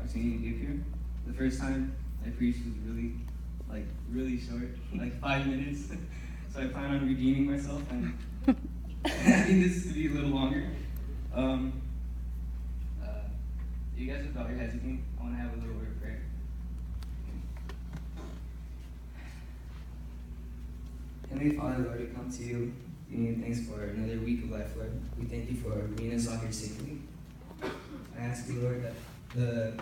opportunity to give here. The first time I preached was really short, like 5 minutes. So I plan on redeeming myself and having this to be a little longer. You guys would bow your heads with me. I want to have a little word of prayer. Heavenly Father, Lord, we come to you giving you thanks for another week of life, Lord. We thank you for bringing us all here safely. I ask you, Lord, that the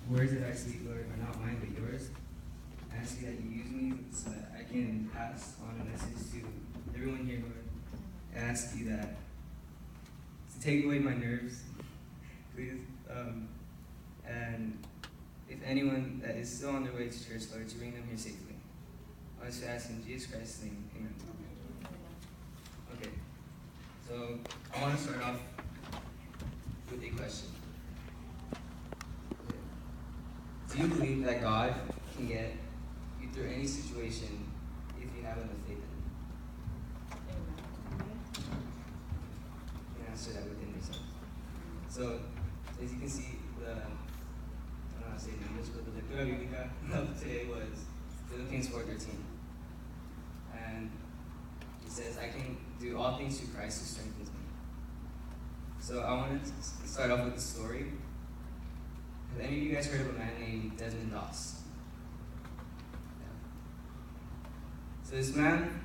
words that I speak, Lord, are not mine but yours. I ask you that you use me so that I can pass on a message to everyone here, Lord. I ask you that to take away my nerves, please. And if anyone that is still on their way to church, Lord, to bring them here safely. I just ask in Jesus Christ's name, amen. Okay, so I want to start off with a question. Okay. Do you believe that God can get you through any situation if you have enough faith in Him? You can answer that within yourself. So, as you can see, I don't know how to say it in English, but the lectura bíblica of today was Philippians 4:13. And it says, I can do all things through Christ who strengthens me. So I wanted to start off with a story. Have any of you guys heard of a man named Desmond Doss? Yeah. So this man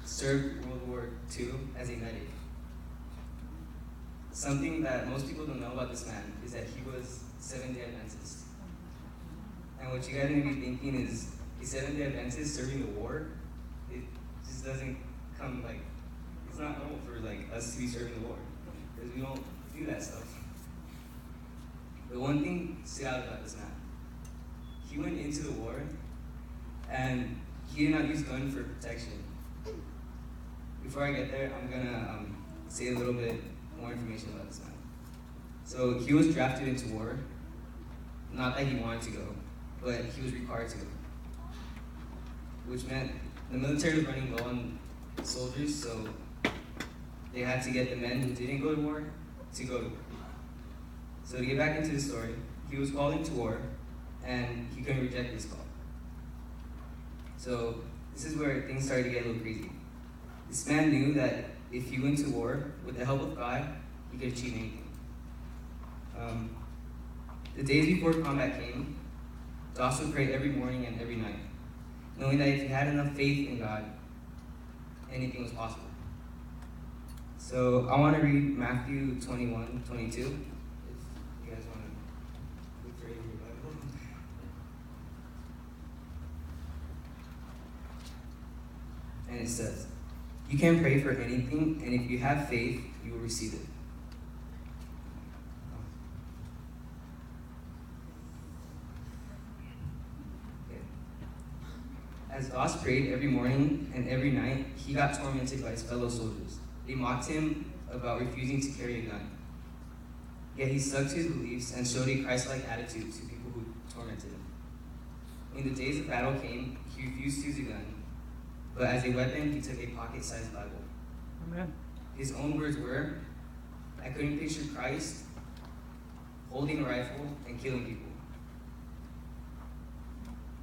served World War II as a medic. Something that most people don't know about this man is that he was Seventh-day Adventist. And what you guys may be thinking is, a Seventh-day Adventist serving the war, it just doesn't come it's not normal for us to be serving the war, because we don't do that stuff. But one thing stood out about this man. He went into the war, and he did not use gun for protection. Before I get there, I'm gonna say a little bit more information about this man. So he was drafted into war, not that he wanted to go, but he was required to go. Which meant the military was running low on soldiers, so they had to get the men who didn't go to war to go to war. So to get back into the story, he was called into war, and he couldn't reject this call. So this is where things started to get a little crazy. This man knew that if he went to war, with the help of God, he could achieve anything. The days before combat came, Doss would pray every morning and every night, knowing that if he had enough faith in God, anything was possible. So I want to read Matthew 21:22, if you guys want to look for it in your Bible. And it says, you can pray for anything, and if you have faith, you will receive it. Okay. As Doss prayed every morning and every night, he got tormented by his fellow soldiers. They mocked him about refusing to carry a gun. Yet he stuck to his beliefs and showed a Christ-like attitude to people who tormented him. When the days of battle came, he refused to use a gun, but as a weapon, he took a pocket-sized Bible. Amen. His own words were, I couldn't picture Christ holding a rifle and killing people.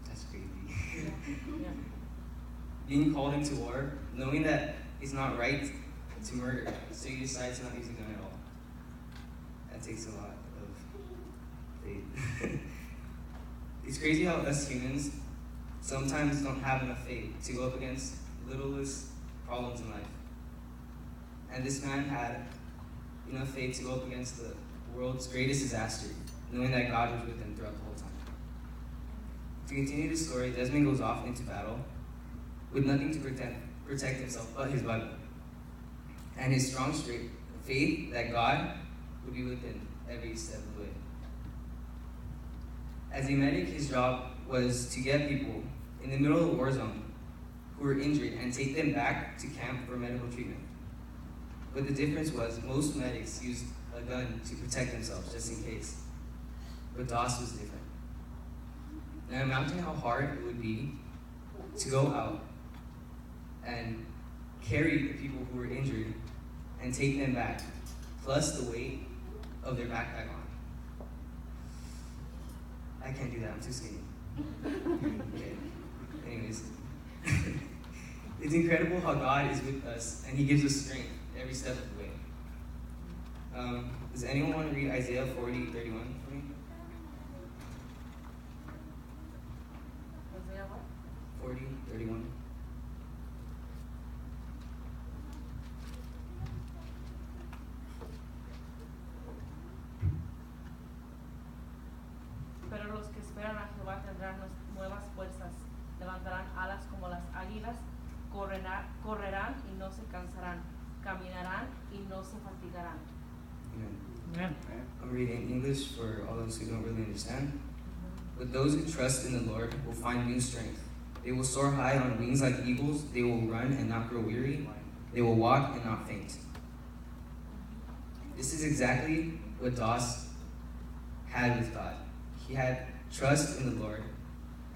That's crazy. Being called into war, knowing that it's not right to murder, so you decide to not use a gun at all. That takes a lot of faith. It's crazy how us humans sometimes don't have enough faith to go up against littlest problems in life. And this man had enough faith to go up against the world's greatest disaster, knowing that God was with him throughout the whole time. To continue the story, Desmond goes off into battle with nothing to protect himself but his Bible and his strong faith that God would be with him every step of the way. As a medic, his job was to get people in the middle of the war zone who were injured and take them back to camp for medical treatment. But the difference was most medics used a gun to protect themselves just in case. But Doss was different. Now imagine how hard it would be to go out and carry the people who were injured and take them back, plus the weight of their backpack on. I can't do that, I'm too skinny. Okay. Anyways. It's incredible how God is with us and He gives us strength every step of the way. Does anyone want to read Isaiah 40:31 for me? Isaiah what? 40:31. Pero los que esperan a Jehová tendrán nuevas fuerzas, levantarán alas como las águilas, correrán y no se cansarán, caminarán y no se fatigarán. Amen. I'm reading English for all those who don't really understand. But those who trust in the Lord will find new strength. They will soar high on wings like eagles. They will run and not grow weary. They will walk and not faint. This is exactly what Doss had with God. He had trust in the Lord,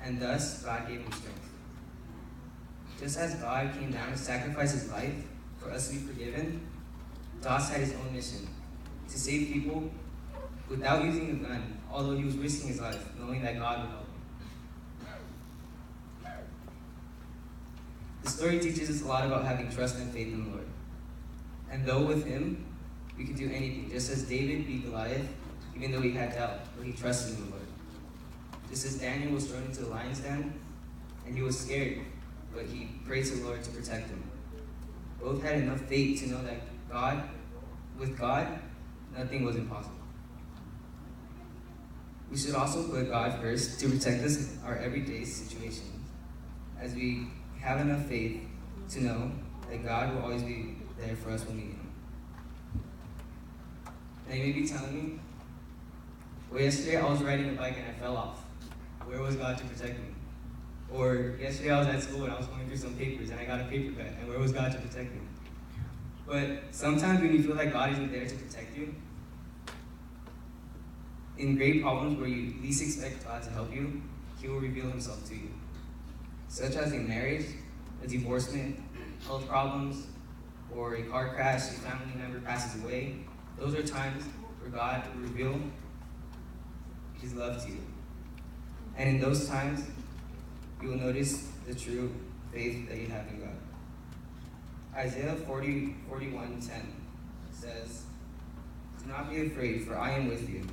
and thus God gave him strength. Just as God came down to sacrifice his life for us to be forgiven, Doss had his own mission, to save people without using a gun, although he was risking his life, knowing that God would help him. The story teaches us a lot about having trust and faith in the Lord. And though with him, we could do anything, just as David beat Goliath, even though he had doubt, but he trusted in the Lord. Just as Daniel was thrown into the lion's den, and he was scared, but he prayed to the Lord to protect him. Both had enough faith to know that with God, nothing was impossible. We should also put God first to protect us in our everyday situations, as we have enough faith to know that God will always be there for us when we need Him. Now you may be telling me, well, yesterday I was riding a bike and I fell off. Where was God to protect me? Or yesterday I was at school and I was going through some papers and I got a paper cut, and where was God to protect me? But sometimes when you feel like God isn't there to protect you, in great problems where you least expect God to help you, He will reveal Himself to you. Such as in marriage, a divorcement, health problems, or a car crash, a family member passes away. Those are times where God will reveal His love to you. And in those times, you will notice the true faith that you have in God. Isaiah 41:10 says, "Do not be afraid, for I am with you.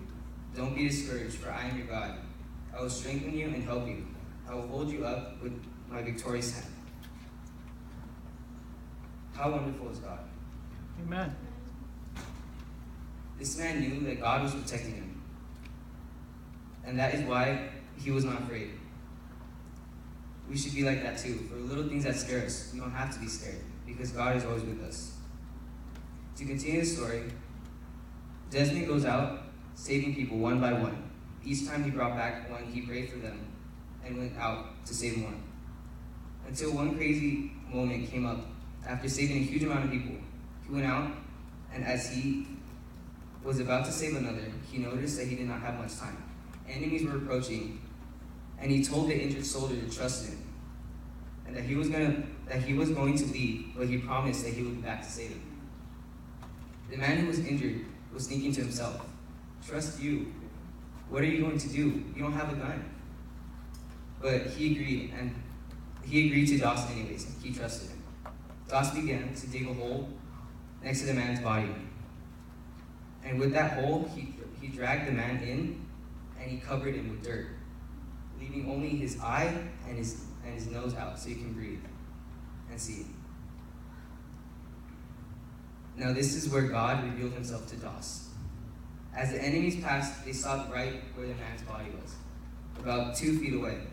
Don't be discouraged, for I am your God. I will strengthen you and help you. I will hold you up with my victorious hand." How wonderful is God? Amen. This man knew that God was protecting him. And that is why he was not afraid. We should be like that too. For little things that scare us, we don't have to be scared, because God is always with us. To continue the story, Desmond goes out saving people one by one. Each time he brought back one, he prayed for them and went out to save more. Until one crazy moment came up. After saving a huge amount of people, he went out, and as he was about to save another, he noticed that he did not have much time. Enemies were approaching, and he told the injured soldier to trust him, and that he was going to leave, but he promised that he would be back to save him. The man who was injured was thinking to himself, "Trust you? What are you going to do? You don't have a gun." But he agreed, and he agreed to Doss anyways. He trusted him. Doss began to dig a hole next to the man's body. And with that hole, he dragged the man in, and he covered him with dirt, leaving only his eye and his nose out so he can breathe and see. Now this is where God revealed Himself to Doss. As the enemies passed, they stopped right where the man's body was, about 2 feet away.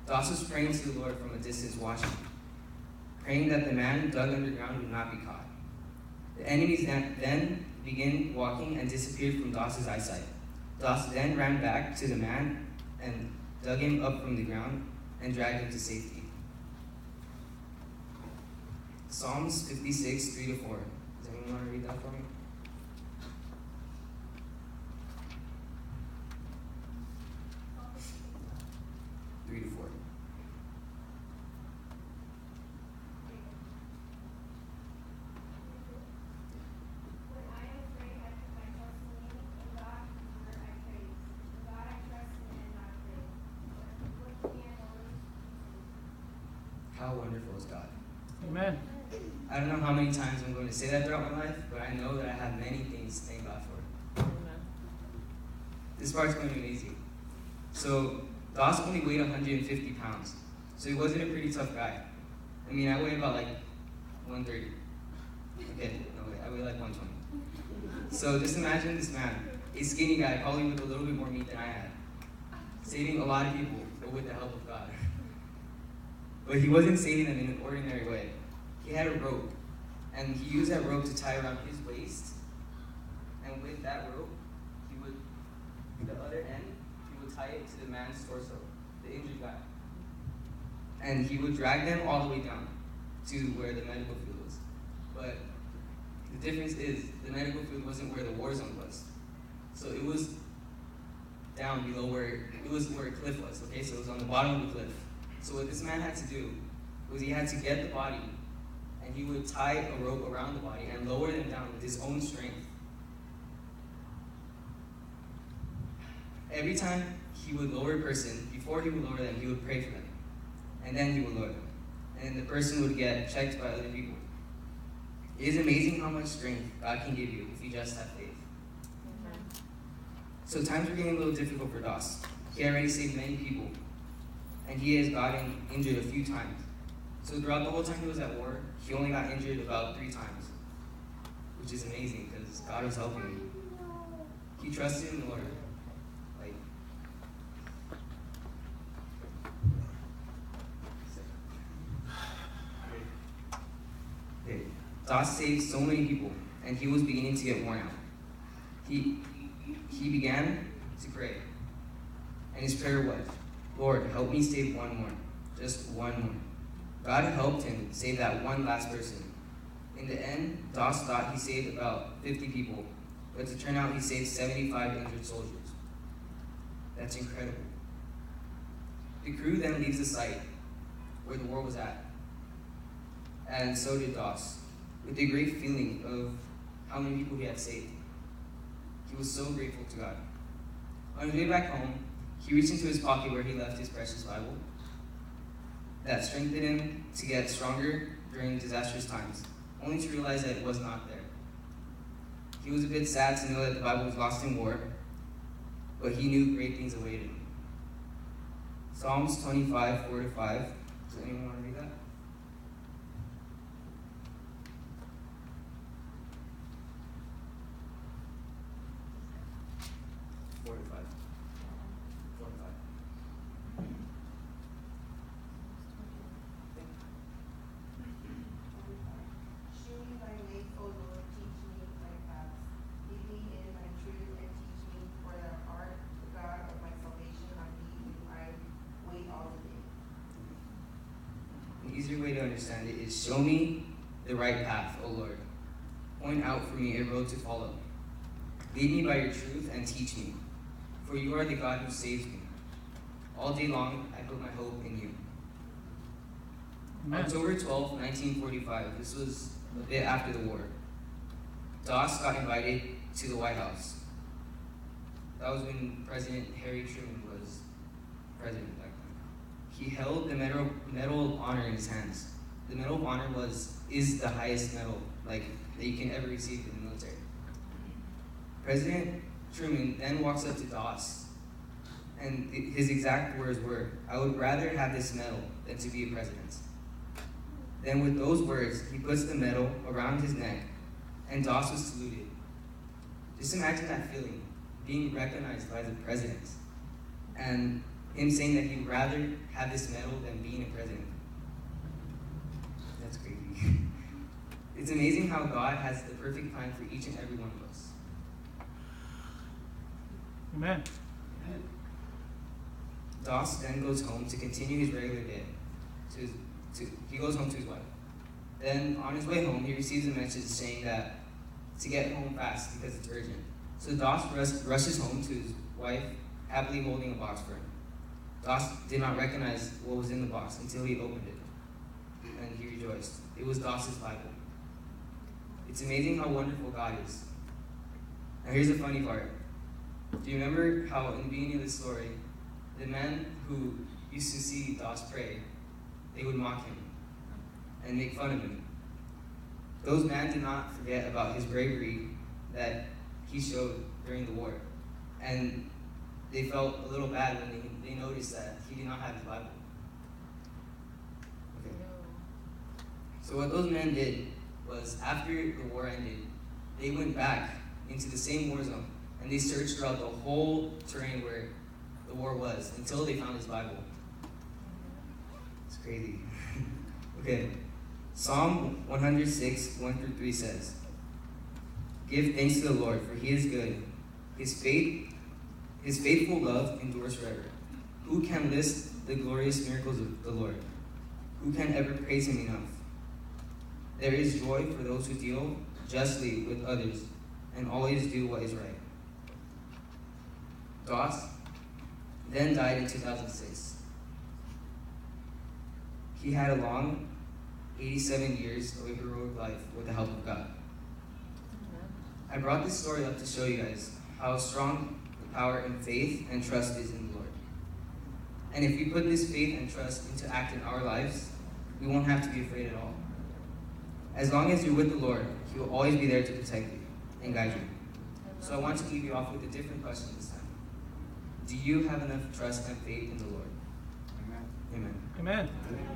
Doss was praying to the Lord from a distance, watching, praying that the man dug underground would not be caught. The enemies then began walking and disappeared from Doss's eyesight. Doss then ran back to the man and dug him up from the ground and dragged him to safety. Psalms 56, 3-4. Does anyone want to read that for me? Three to four. When I am afraid, I put my trust in you. In God, where I praise. In God I trust, and how wonderful is God. Amen. I don't know how many times I'm going to say that throughout my life, but I know that I have many things to thank God for. Amen. This part's going to be amazing. So, Doss only weighed 150 pounds. So he wasn't a pretty tough guy. I mean, I weigh about like 130. Okay, no way, I weigh like 120. So just imagine this man, a skinny guy, probably with a little bit more meat than I had, saving a lot of people, but with the help of God. But he wasn't saving them in an ordinary way. He had a rope, and he used that rope to tie around his waist, and with that rope, he would, the other end, he would tie it to the man's torso, the injured guy. And he would drag them all the way down to where the medical field was. But the difference is, the medical field wasn't where the war zone was. So it was down below where a cliff was, okay? So it was on the bottom of the cliff. So what this man had to do was he had to get the body, and he would tie a rope around the body and lower them down with his own strength. Every time he would lower a person, before he would lower them, he would pray for them. And then he would lower them. And then the person would get checked by other people. It is amazing how much strength God can give you if you just have faith. Amen. So times were getting a little difficult for Doss. He already saved many people. And he has gotten injured a few times. So throughout the whole time he was at war, he only got injured about 3 times. Which is amazing because God was helping him. He trusted in the Lord. Like, okay. Doss saved so many people, and he was beginning to get worn out. He began to pray. And his prayer was, Lord, help me save one more. Just one more. God helped him save that one last person. In the end, Doss thought he saved about 50 people, but to turn out he saved 75 injured soldiers. That's incredible. The crew then leaves the site where the war was at, and so did Doss, with a great feeling of how many people he had saved. He was so grateful to God. On his way back home, he reached into his pocket where he left his precious Bible that strengthened him to get stronger during disastrous times, only to realize that it was not there. He was a bit sad to know that the Bible was lost in war, but he knew great things awaited him. Psalms 25, 4-5. Does anyone want to read that? Show me thy ways, O Lord, teach me thy paths. Lead me in thy truth and teach me, for thou art the God of my salvation. On thee do I wait all the day. An easier way to understand it is, show me the right path, O Lord. Point out for me a road to follow. Lead me by your truth and teach me, for you are the God who saves me. All day long I put my hope in you. Amen. October 12, 1945, this was a bit after the war. Doss got invited to the White House. That was when President Harry Truman was president back then. He held the Medal of Honor in his hands. The Medal of Honor is the highest medal that you can ever receive in the military. President Truman then walks up to Doss, and his exact words were, "I would rather have this medal than to be a president." Then with those words, he puts the medal around his neck, and Doss was saluted. Just imagine that feeling, being recognized by the president, and him saying that he'd rather have this medal than being a president. That's crazy. It's amazing how God has the perfect plan for each and every one of us. Amen. Doss then goes home to continue his regular day. He goes home to his wife. Then on his way home, he receives a message saying that to get home fast because it's urgent. So Doss rushes home to his wife, happily holding a box for him. Doss did not recognize what was in the box until he opened it, and he rejoiced. It was Doss's Bible. It's amazing how wonderful God is. Now here's the funny part. Do you remember how in the beginning of the story, the man who used to see Doss pray, they would mock him. and make fun of him. Those men did not forget about his bravery that he showed during the war. And they felt a little bad when they noticed that he did not have his Bible. Okay. So what those men did was, after the war ended, they went back into the same war zone, and they searched throughout the whole terrain where the war was until they found his Bible. It's crazy. Okay. Psalm 106, 1-3 says, "Give thanks to the Lord, for he is good. His faithful love endures forever. Who can list the glorious miracles of the Lord? Who can ever praise him enough? There is joy for those who deal justly with others and always do what is right." Doss then died in 2006. He had a long 87 years of a heroic life with the help of God. I brought this story up to show you guys how strong the power in faith and trust is in the Lord. And if we put this faith and trust into act in our lives, we won't have to be afraid at all. As long as you're with the Lord, he will always be there to protect you and guide you. So I want to leave you off with a different question this time. Do you have enough trust and faith in the Lord? Amen. Amen. Amen.